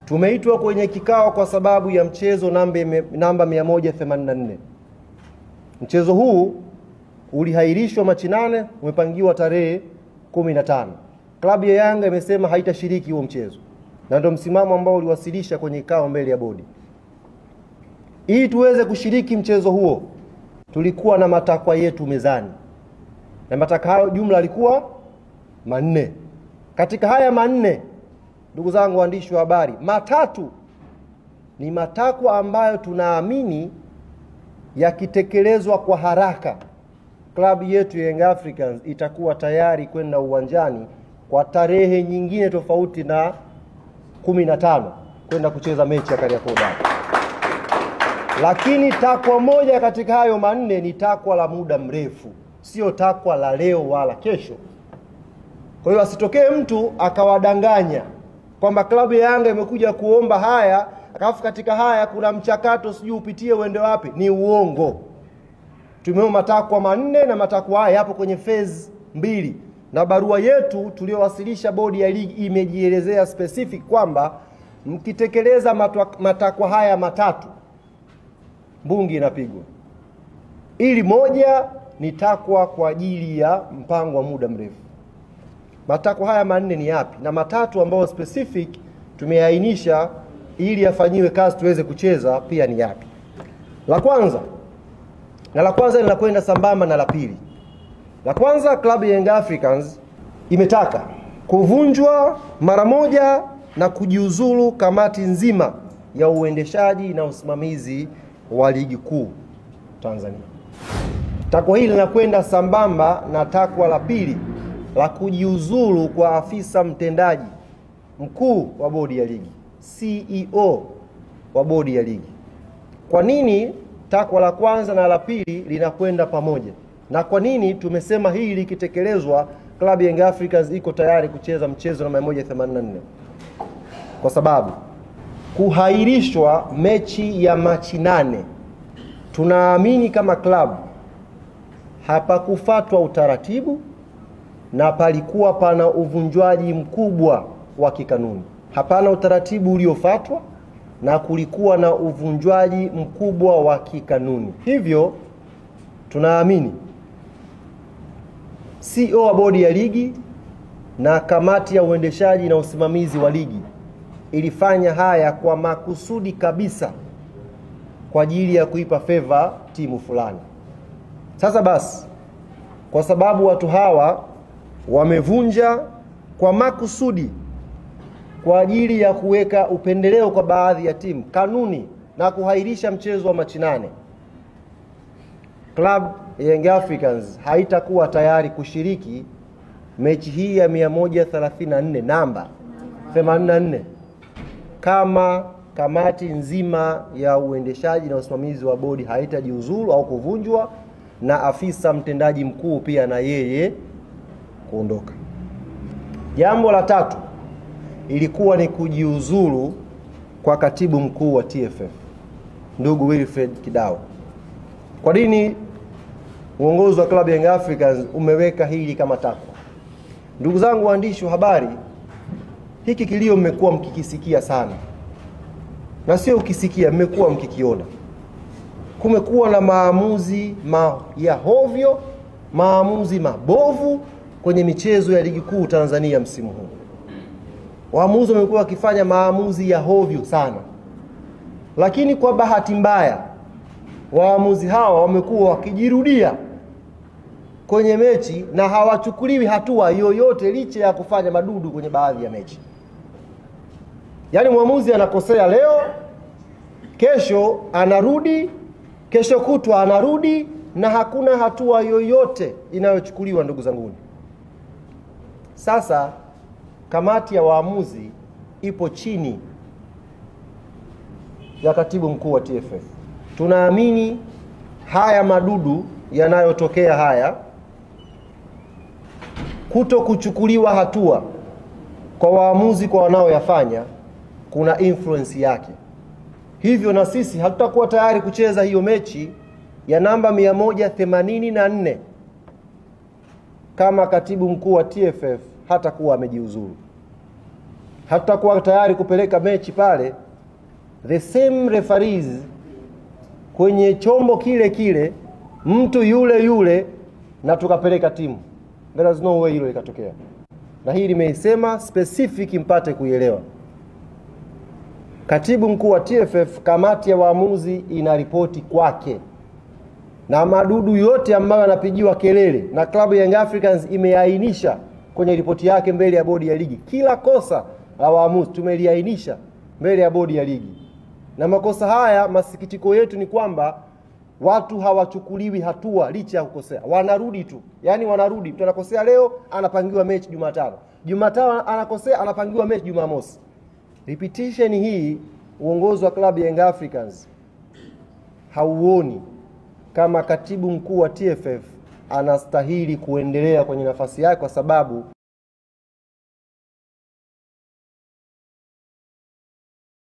Tumeitwa kwenye kikao kwa sababu ya mchezo namba 184. Mchezo huu ulihairishwa Machi 8, umepangiwa tarehe 15. Klabu ya Yanga imesema haitashiriki huo mchezo. Na ndio msimamo ambao uliwasilisha kwenye kikao mbele ya bodi. Ili tuweze kushiriki mchezo huo, tulikuwa na matakwa yetu mezani. Na matakwa hayo jumla alikuwa 4. Katika haya 4, ndugu zangu waandishi wa habari, 3 ni matakwa ambayo tunaamini yakitekelezwa kwa haraka, klabu yetu Young Africans itakuwa tayari kwenda uwanjani kwa tarehe nyingine tofauti na 15 kwenda kucheza mechi ya Kariakoo Derby. Lakini takwa moja katika hayo 4 ni takwa la muda mrefu, sio takwa la leo wala kesho. Kwa hiyo asitokee mtu akawadanganya kwamba klabu ya Yanga imekuja kuomba haya, alafu katika haya kuna mchakato sijui upitie uende wapi. Ni uongo. Tumeomba matakwa 4 na matakwa haya yapo kwenye phase 2. Na barua yetu tuliyowasilisha bodi ya ligi imejielezea specific kwamba mkitekeleza matakwa haya 3, mbungi inapigwa. Ili moja ni takwa kwa ajili ya mpango wa muda mrefu. Matakwa haya 4 ni yapi? Na 3 ambao specific tumeainisha ili yafanyiwe kazi tuweze kucheza pia ni yapi? La kwanza linakwenda sambamba na la pili. La kwanza, klabu ya Young Africans imetaka kuvunjwa mara moja na kujiuzulu kamati nzima ya uendeshaji na usimamizi wa ligi kuu Tanzania. Takwa hili linakwenda sambamba na takwa la pili la kujiuzulu kwa afisa mtendaji mkuu wa bodi ya ligi, CEO wa bodi ya ligi. Kwa nini takwa la kwanza na la pili linakwenda pamoja? Na kwa nini tumesema hili likitekelezwa klabu ya Young Africans iko tayari kucheza mchezo namba 184? Kwa sababu kuhairishwa mechi ya Machi 8, tunaamini kama klabu hapakufuatwa utaratibu na palikuwa pana uvunjwaji mkubwa wa kikanuni. Hapana utaratibu uliofuatwa na kulikuwa na uvunjwaji mkubwa wa kikanuni. Hivyo tunaamini CEO wa bodi ya ligi na kamati ya uendeshaji na usimamizi wa ligi ilifanya haya kwa makusudi kabisa kwa ajili ya kuipa favor timu fulani. Sasa basi, kwa sababu watu hawa wamevunja kwa makusudi kwa ajili ya kuweka upendeleo kwa baadhi ya timu kanuni na kuhairisha mchezo wa Machi 8, Club Young Africans haitakuwa tayari kushiriki mechi hii ya 134 namba 84 kama kamati nzima ya uendeshaji na usimamizi wa bodi haitajiuzulu au kuvunjwa na afisa mtendaji mkuu pia na yeye kuondoka. Jambo la 3 ilikuwa ni kujiuzulu kwa katibu mkuu wa TFF, ndugu Wilfred Kidao. Kwa nini uongozi wa klabu ya Young Africans umeweka hili kama takwa? Ndugu zangu waandishi wa habari, hiki kilio mmekuwa mkikisikia sana. Na sio ukisikia, mmekuwa mkikiona. Kumekuwa na maamuzi ya hovyo, maamuzi mabovu kwenye michezo ya ligi kuu Tanzania msimu huu. Waamuzi wamekuwa wakifanya maamuzi ya hovyo sana. Lakini kwa bahati mbaya, waamuzi hawa wamekuwa wakijirudia kwenye mechi na hawachukuliwi hatua yoyote licha ya kufanya madudu kwenye baadhi ya mechi. Yaani mwamuzi anakosea leo, kesho anarudi, kesho kutwa anarudi na hakuna hatua yoyote inayochukuliwa, ndugu zangu. Sasa kamati ya waamuzi ipo chini ya katibu mkuu wa TFF. Tunaamini haya madudu yanayotokea haya, kuto kuchukuliwa hatua kwa waamuzi kwa wanaoyafanya, kuna influence yake. Hivyo na sisi hatutakuwa tayari kucheza hiyo mechi ya namba 184 kama katibu mkuu wa TFF hatakuwa amejiuzuru. hatutakuwa tayari kupeleka mechi pale the same referees kwenye chombo kile kile, mtu yule yule, na tukapeleka timu. There is no way hilo ikatokea. Na hii nimeisema specific mpate kuielewa. Katibu mkuu wa TFF, kamati ya waamuzi ina ripoti kwake, na madudu yote ambayo yanapigiwa kelele na klabu ya Young Africans imeainisha kwenye ripoti yake mbele ya bodi ya ligi. Kila kosa la waamuzi tumeliainisha mbele ya bodi ya ligi. Na makosa haya, masikitiko yetu ni kwamba watu hawachukuliwi hatua licha ya kukosea. Wanarudi tu. Yaani wanarudi. Mtu anakosea leo, anapangiwa mechi Jumatano. Jumatano anakosea, anapangiwa mechi Jumamosi. Repetition hii, uongozi wa klabu ya Young Africans hauoni kama katibu mkuu wa TFF anastahili kuendelea kwenye nafasi yake, kwa sababu